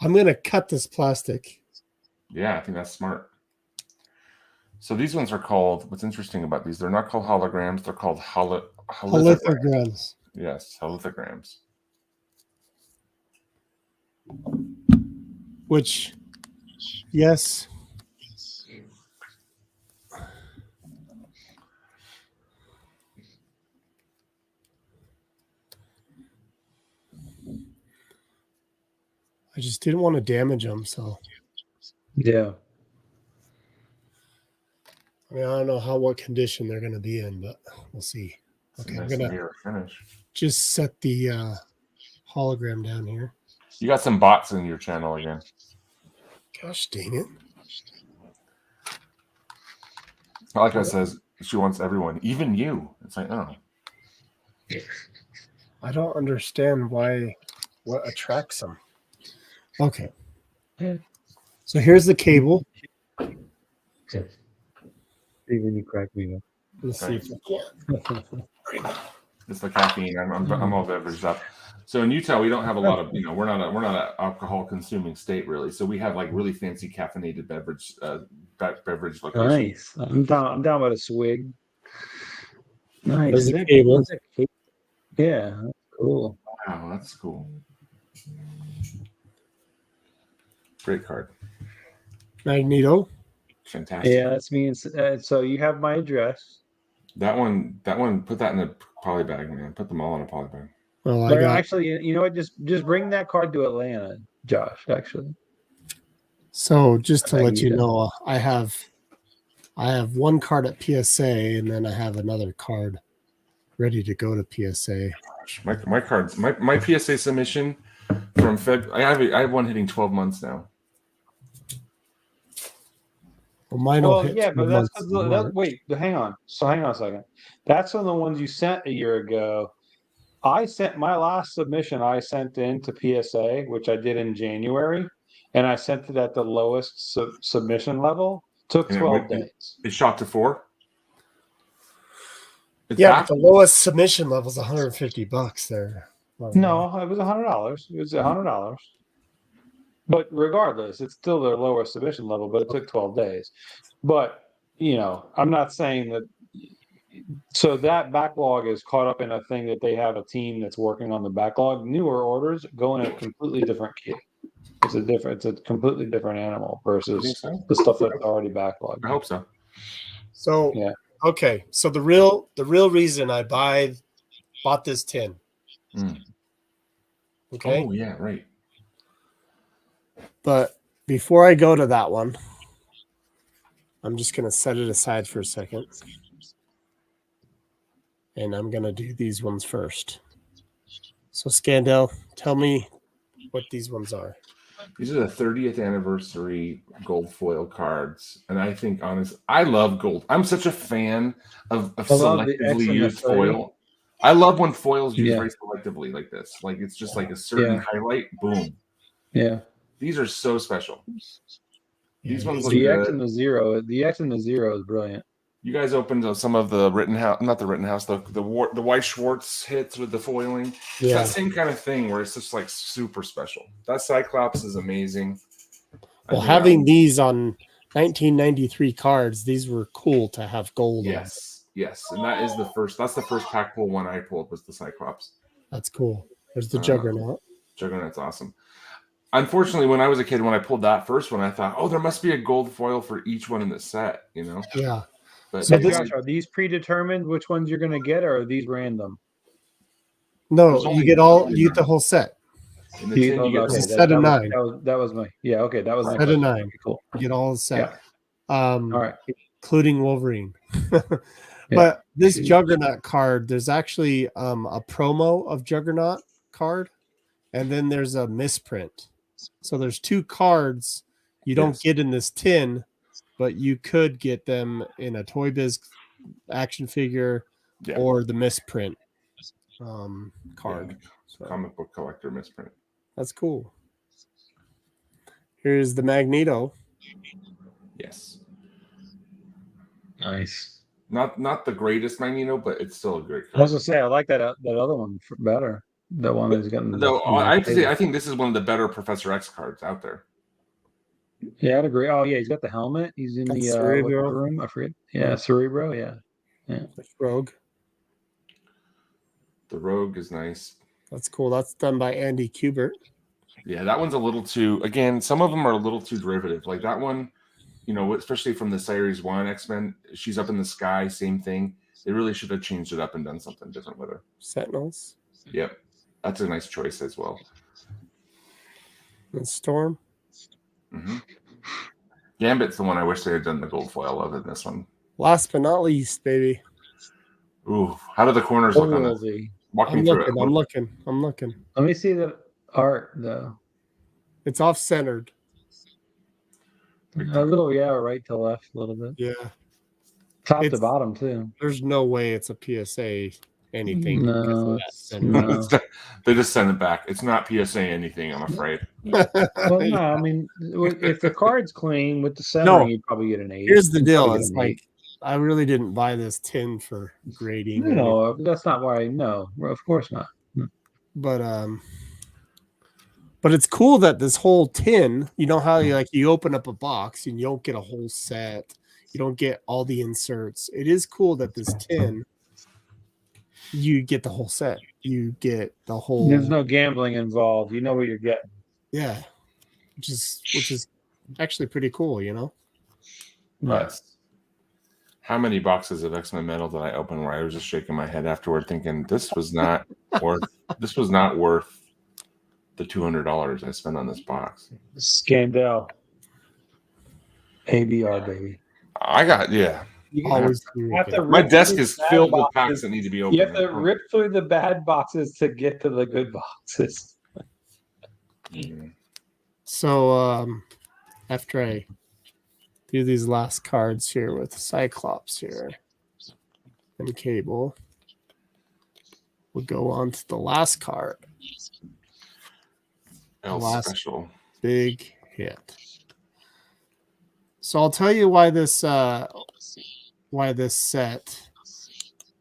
S1: I'm gonna cut this plastic.
S2: yeah, I think that's smart. So these ones are called. What's interesting about these? They're not called holograms. They're called holograms.
S1: Holograms.
S2: Yes, holograms.
S1: Which, yes. I just didn't want to damage them, so
S3: Yeah.
S1: I mean I don't know what condition they're gonna be in, but we'll see.
S2: It's
S1: Okay,
S2: a
S1: I'm
S2: nice
S1: gonna
S2: mirror finish.
S1: just set the hologram down here.
S2: You got some bots in your channel again.
S1: Gosh dang it.
S2: Like I says, she wants everyone, even you. It's like, oh,
S1: I don't understand what attracts them. Okay. So here's the cable.
S3: Even you crack me up.
S1: Let's see if I can.
S2: it's the caffeine. I'm all beveraged up. So in Utah, we don't have a lot of, we're not an alcohol consuming state really. So we have like really fancy caffeinated beverage locations.
S3: Nice. I'm down about a swig. Nice.
S1: There's the cable.
S3: Yeah, that's cool.
S2: Wow, that's cool. Great card.
S1: Magneto.
S2: Fantastic.
S3: Yeah, that's me. So you have my address.
S2: That one. Put that in a poly bag, man. Put them all in a poly bag.
S1: Well, I
S3: But
S1: got
S3: actually, you know what? Just bring that card to Atlanta, Josh. Actually.
S1: so just to let you
S3: Magneto.
S1: know, I have one card at PSA and then I have another card ready to go to PSA.
S2: My cards. My PSA submission from Feb. I have one hitting 12 months now.
S1: Well, mine will
S3: Well,
S1: hit
S3: yeah,
S1: 2
S3: but that's
S1: months in March.
S3: wait. Hang on. So hang on a second. That's on the ones you sent a year ago. I sent my last submission. I sent in to PSA, which I did in January, and I sent it at the lowest submission level. Took
S2: And
S3: 12 days.
S2: It shot to 4. It's
S1: Yeah,
S2: back?
S1: but the lowest submission level is $150 there.
S3: No, it was $100. It was $100. But regardless, it's still their lowest submission level, but it took 12 days. But, I'm not saying that. So that backlog is caught up in a thing that they have a team that's working on the backlog. Newer orders go in a completely different key. It's a completely different animal
S2: You
S3: versus
S2: think so?
S3: the stuff that's already backlogged.
S2: I hope so.
S1: So
S3: Yeah.
S1: okay, so the real reason I bought this tin.
S2: Mm.
S1: Okay.
S2: Oh yeah, right.
S1: But before I go to that one, I'm just going to set it aside for a second. And I'm going to do these ones first. So, Scandell, tell me what these ones are.
S2: These are the 30th anniversary gold foil cards, and I think, I love gold. I'm such a fan of
S3: love the X
S2: selectively
S3: and the
S2: used
S3: 30.
S2: foil. I love when foils used
S3: Yeah.
S2: very selectively like this. Like it's just like a certain
S3: Yeah.
S2: highlight. Boom.
S3: Yeah.
S2: These are so special. These ones look
S3: The X
S2: good.
S3: and the zero. The X and the zero is brilliant.
S2: You guys opened some of the Rittenhouse, not the Rittenhouse, the White Schwartz hits with the foiling. It's
S1: Yeah.
S2: that same kind of thing where it's just like super special. That Cyclops is amazing.
S1: Well, having these on 1993 cards, these were cool to have gold on.
S2: Yes, and that's the first pack pull one I pulled was the Cyclops.
S1: That's cool. There's the Juggernaut.
S2: Juggernaut's awesome. Unfortunately, when I was a kid, when I pulled that first one, I thought, oh, there must be a gold foil for each one in the set,
S1: Yeah.
S2: But
S1: So
S3: So,
S1: this-
S3: Josh, are these predetermined which ones you're going to get, or are these random?
S1: No,
S2: There's
S1: you
S2: only
S1: get
S2: one.
S1: the whole set.
S2: in the tin, you get
S1: okay.
S2: the-
S1: set of 9.
S3: That was my okay. That was my
S1: Set of
S3: question.
S1: 9.
S3: Okay, cool.
S1: You get all the set.
S3: All right.
S1: Including Wolverine. But this Juggernaut card, there's actually a promo of Juggernaut card, and then there's a misprint. So there's 2 cards you don't
S2: Yes.
S1: get in this tin but you could get them in a Toy Biz action figure
S2: Yeah.
S1: or the misprint card.
S2: Yeah,
S1: So
S2: comic book collector misprint.
S1: that's cool. Here's the Magneto.
S2: Yes.
S3: Nice.
S2: Not the greatest Magneto, but it's still a great
S3: I was
S2: card.
S3: gonna say I like that other one better. The one that's getting
S2: Though I have to say, I think this is one of the better Professor X cards out there.
S3: Yeah, I'd agree. Oh yeah, he's got the helmet. He's in
S1: That's
S3: the
S1: Cerebro.
S3: room. I forget. Yeah, Cerebro. Yeah.
S1: Rogue.
S2: The Rogue is nice.
S1: That's cool. That's done by Andy Kubert.
S2: Yeah, that one's a little too. Again, some of them are a little too derivative. Like that one, you know, especially from the Series 1 X-Men, she's up in the sky, same thing. They really should have changed it up and done something different with her.
S1: Sentinels.
S2: Yep. That's a nice choice as well.
S1: And Storm.
S2: Mm-hmm. Gambit's the one I wish they had done the gold foil of in this one.
S1: Last but not least, baby.
S2: Ooh, how do the corners look on this? Walk me through it.
S1: I'm looking.
S3: Let me see the art though.
S1: It's off-centered.
S3: A little, yeah, right to left a little bit.
S1: Yeah.
S3: Top to
S1: It's-
S3: bottom too.
S1: There's no way it's a PSA anything.
S3: No,
S1: because of that
S3: it's
S1: center.
S2: They just send it back. It's not PSA anything, I'm afraid.
S3: Well, no, I mean, if the card's clean with the centering, you'd probably get an 8.
S1: Here's the
S3: You'd
S1: deal.
S3: probably get
S1: It's
S3: an
S1: like I really didn't buy this tin for grading.
S3: 8. No, that's not why. No, of course not.
S1: But it's cool that this whole tin, you know how you open up a box and you don't get a whole set. You don't get all the inserts. It is cool that this tin, you get the whole set. You get the whole.
S3: There's no gambling involved. You know what you're getting.
S1: Yeah, which is actually pretty cool, you know.
S2: Yes. How many boxes of X-Men Metal did I open where I was just shaking my head afterward, thinking this was not worth the $200 I spent on this box.
S3: Scandal. ABR, baby.
S2: I got
S1: Always
S2: My desk is filled with packs that need to be opened.
S3: You have to rip through the bad boxes to get to the good boxes.
S1: So after I do these last cards here with Cyclops here and Cable, we'll go on to the last card. Last
S2: Special.
S1: big hit. So I'll tell you why this set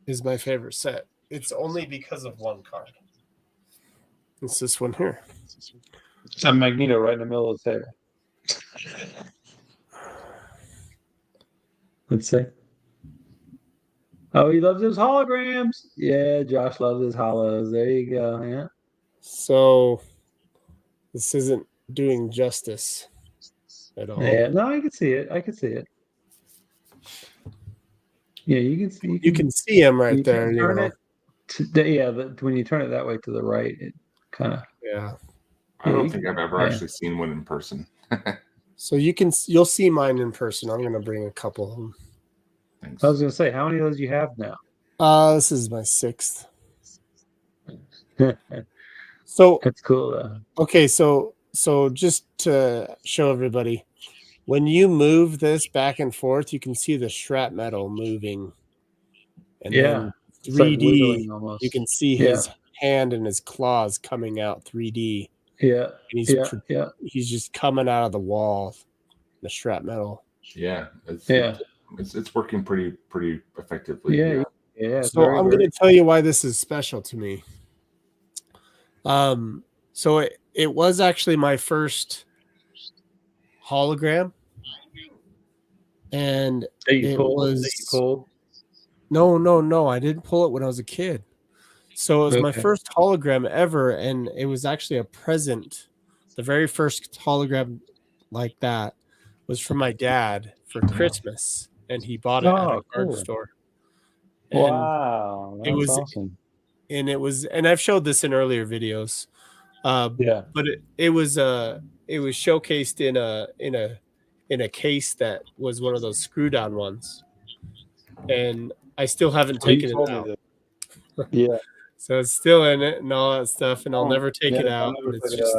S1: is my favorite set. It's only because of one card. It's this one here.
S3: It's a Magneto right in the middle of the table. Let's see. Oh, he loves his holograms. Yeah, Josh loves his hollows. There you go. Yeah.
S1: So this isn't doing justice at all.
S3: Yeah. No, I can see it. Yeah, you can see.
S1: You can see him right there.
S3: Turn it. When you turn it that way to the right, it kind of.
S1: Yeah.
S2: I don't think I've ever actually seen one in person.
S1: So you'll see mine in person. I'm gonna bring a couple of them.
S2: Thanks.
S3: I was gonna say, how many of those do you have now?
S1: This is my 6th. So
S3: That's cool though.
S1: okay, so just to show everybody, when you move this back and forth, you can see the shrapnel moving. And then
S3: It's like
S1: 3D,
S3: wiggling almost.
S1: you can see his hand and his claws coming out 3D.
S3: Yeah.
S1: And he's just coming out of the wall, the shrapnel.
S2: Yeah. It's working pretty effectively.
S3: Yeah. Yeah.
S1: So I'm going to tell you why this is special to me. So it was actually my first hologram, and
S3: you pulled?
S1: No, I didn't pull it when I was a kid. So it was my first hologram ever, and it was actually a present. The very first hologram like that was from my dad for Christmas, and he bought it at a card store. And
S3: wow, that's awesome.
S1: And I've showed this in earlier videos. But it was showcased in a case that was one of those screw down ones, and I still haven't taken it out.
S3: Yeah.
S1: So it's still in it and all that stuff, and I'll never take it out. And it's just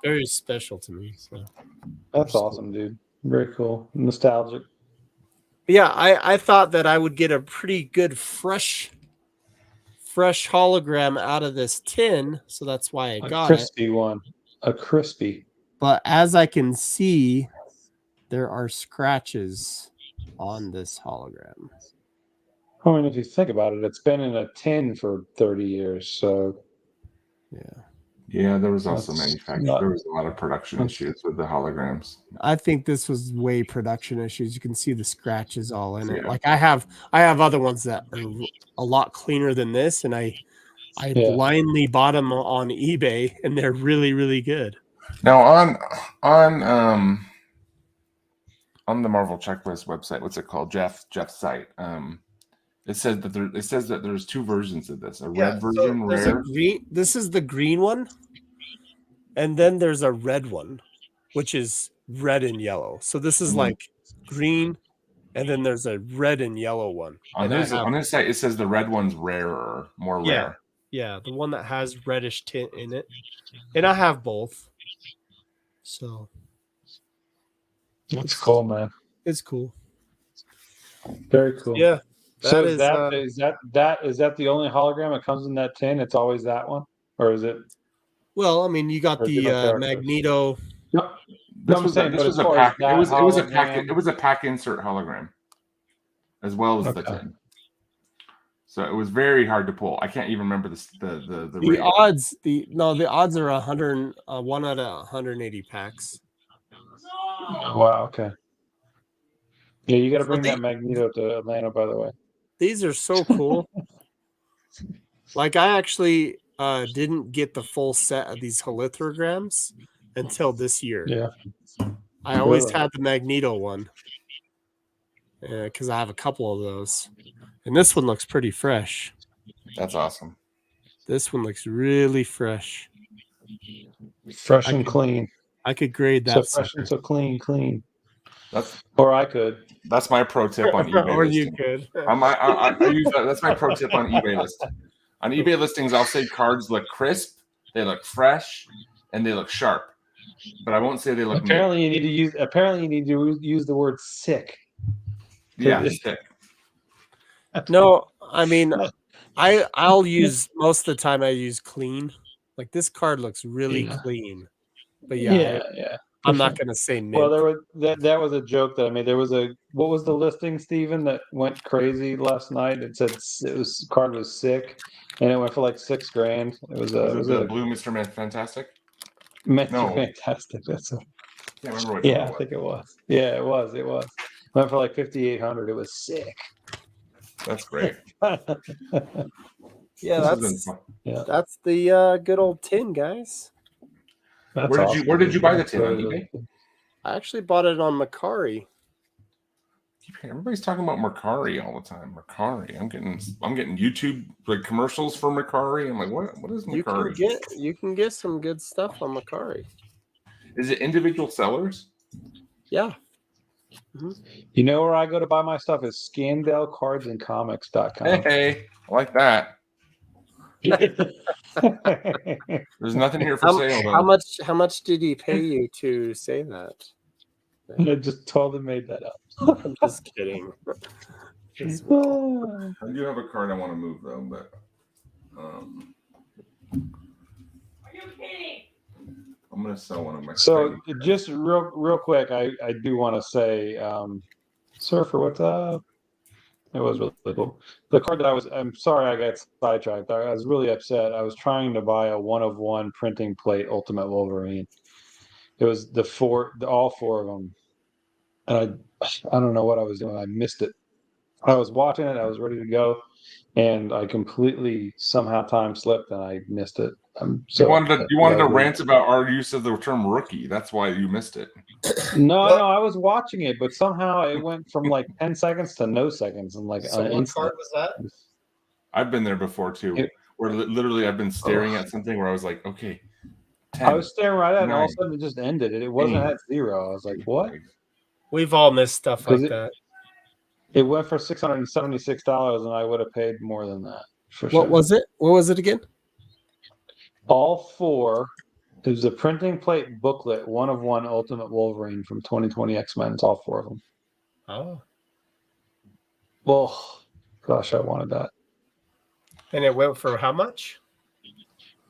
S1: very special to me. So
S3: that's awesome, dude. Very cool. Nostalgic.
S1: Yeah, I thought that I would get a pretty good fresh hologram out of this tin, so that's why I
S3: A
S1: got it.
S3: crispy one. A crispy.
S1: But as I can see, there are scratches on this hologram.
S3: I mean, if you think about it, it's been in a tin for 30 years, so
S1: Yeah.
S2: Yeah, there was also
S3: That's
S2: manufacturing.
S3: not-
S2: There was a lot of production issues with the holograms.
S1: I think this was way production issues. You can see the scratches all in it.
S2: Yeah.
S1: Like I have other ones that are a lot cleaner than this, and I
S3: Yeah.
S1: blindly bought them on eBay, and they're really, really good.
S2: Now on the Marvel Checklist website, what's it called? Jeff's site. It says that there's two versions of this. A red version,
S1: there's
S2: rare.
S1: a green. This is the green one, and then there's a red one, which is red and yellow. So this is like green, and then there's a red and yellow one.
S2: On his site, it says the red one's rarer, more rare.
S1: Yeah, the one that has reddish tint in it, and I have both. So
S3: It's cool, man.
S1: it's cool.
S3: Very cool.
S1: Yeah.
S3: So is that the only hologram that comes in that tin? It's always that one, or is it?
S1: Well, I mean, you got
S3: Or
S1: the
S3: different characters?
S1: Magneto.
S3: No,
S2: This
S3: I'm
S2: was
S3: saying,
S2: a
S3: but as far
S2: pack.
S3: as that
S2: It was a pack insert hologram, as well as the
S3: Okay.
S2: tin. So it was very hard to pull. I can't even remember the
S1: The
S2: rate.
S1: odds. The odds are 100. 1 out of 180 packs.
S3: Wow. Okay. Yeah, you got to
S1: So
S3: bring that Magneto to Atlanta, by the way.
S1: These are so cool. Like I actually didn't get the full set of these holograms until this year.
S3: Yeah.
S1: I always
S3: Really?
S1: had the Magneto one because I have a couple of those, and this one looks pretty fresh.
S2: That's awesome.
S1: This one looks really fresh.
S3: Fresh and clean.
S1: I could grade
S3: So
S1: that.
S3: fresh and so clean.
S2: That's my pro tip on eBay.
S1: Or you
S2: listing.
S1: could.
S2: I use that. That's my pro tip on eBay listing. On eBay listings, I'll say cards look crisp, they look fresh, and they look sharp. But I won't say they look.
S3: Apparently, you need to use the word sick.
S2: Yeah, sick.
S1: No, I mean, I'll use most of the time. I use clean. Like this card looks really clean. But yeah. I'm not going to say mint.
S3: Well, that was a joke that I made. There was what was the listing, Steven, that went crazy last night? It said card was sick, and it went for like $6,000. It was
S2: the blue Mr. Fantastic.
S3: Mr. Fantastic. That's
S2: can't remember what.
S3: I think it was. Yeah, it was. Went for like $5,800. It was sick.
S2: That's great.
S1: Yeah, that's the good old tin, guys.
S2: Where did you buy the tin on eBay?
S1: I actually bought it on Mercari.
S2: Everybody's talking about Mercari all the time. Mercari. I'm getting YouTube like commercials for Mercari. I'm like, what is Mercari?
S1: You can get some good stuff on Mercari.
S2: Is it individual sellers?
S1: Yeah. Mm-hmm.
S3: You know where I go to buy my stuff is ScandalCardsandComics.com.
S2: Hey, I like that. There's nothing here for sale. Though.
S1: How much did he pay you to say that?
S3: I just totally made that up.
S1: I'm just kidding.
S2: I do have a card I want to move though, but
S4: Are you kidding?
S2: I'm gonna sell one of my.
S3: So just real quick, I do want to say, Surfer, what's up? It was really cool. The card that I'm sorry I got sidetracked. I was really upset. I was trying to buy a 1-of-1 printing plate Ultimate Wolverine. It was all four of them. And I don't know what I was doing. I missed it. I was watching it. I was ready to go. And I completely somehow time slipped and I missed it.
S2: You wanted to rant about our use of the term rookie. That's why you missed it.
S3: No, I was watching it, but somehow it went from like 10 seconds to no seconds. And like,
S1: so what card was that?
S2: I've been there before too, where literally I've been staring at something where I was like, okay. 10,
S3: I was staring right at it, and all of a
S2: 9,
S3: sudden it just ended. It wasn't at 0. I was like, what?
S1: We've all missed stuff like that.
S3: It went for $676, and I would have paid more than that.
S1: What was it? What was it again?
S3: All 4 It was a printing plate booklet, 1 of 1 Ultimate Wolverine from 2020 X-Men. It's all 4 of them.
S1: Oh,
S3: Well, gosh, I wanted that.
S1: and it went for how much?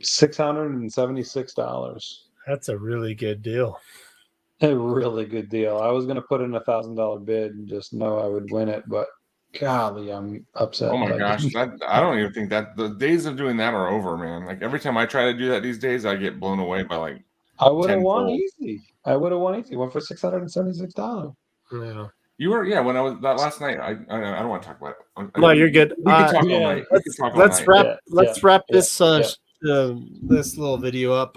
S3: $676.
S1: That's a really good deal.
S3: A really good deal. I was going to put in $1,000 bid and just know I would win it, but golly, I'm upset.
S2: Oh my
S3: that I
S2: gosh,
S3: didn't.
S2: I don't even think that the days of doing that are over, man. Like every time I try to do that these days, I get blown away by like
S3: I would have won
S2: tenfold.
S3: easy. I would have won easy. Went for $676.
S1: Yeah.
S2: You were, yeah. When I was that last night, I don't want to talk about it.
S1: No, you're good.
S2: We could talk all
S3: yeah.
S2: night. We could talk all
S1: Let's
S2: night.
S1: wrap.
S3: Yeah,
S1: Let's
S3: yeah,
S1: wrap
S3: yeah,
S1: this
S3: yeah.
S1: this little video up.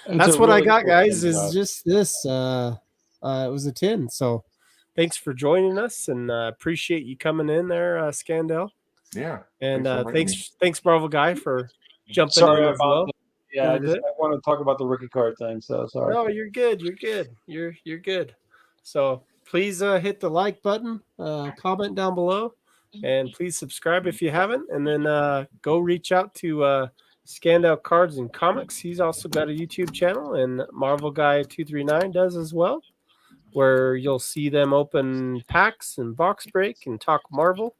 S3: It's
S1: That's
S3: a
S1: what I
S3: really
S1: got,
S3: cool
S1: guys.
S3: thing,
S1: Is just this. It was a 10. So, thanks for joining us, and appreciate you coming in there, Scandell.
S2: Yeah.
S1: And
S2: for inviting me.
S1: thanks, Marvel Guy, for jumping
S3: Sorry
S1: in as well.
S3: about yeah, I want to talk about the rookie card thing, so sorry.
S1: No, you're good. You're good. You're good. So please hit the like button, comment down below, and please subscribe if you haven't. And then go reach out to Scandal Cards and Comics. He's also got a YouTube channel, and Marvel Guy 239 does as well, where you'll see them open packs and box break and talk Marvel.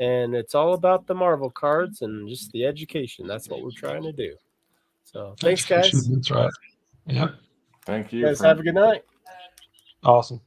S1: And it's all about the Marvel cards and just the education. That's what we're trying to do. So thanks, guys.
S3: That's right. Yep.
S2: Thank you.
S1: Guys, have a good night.
S3: Awesome.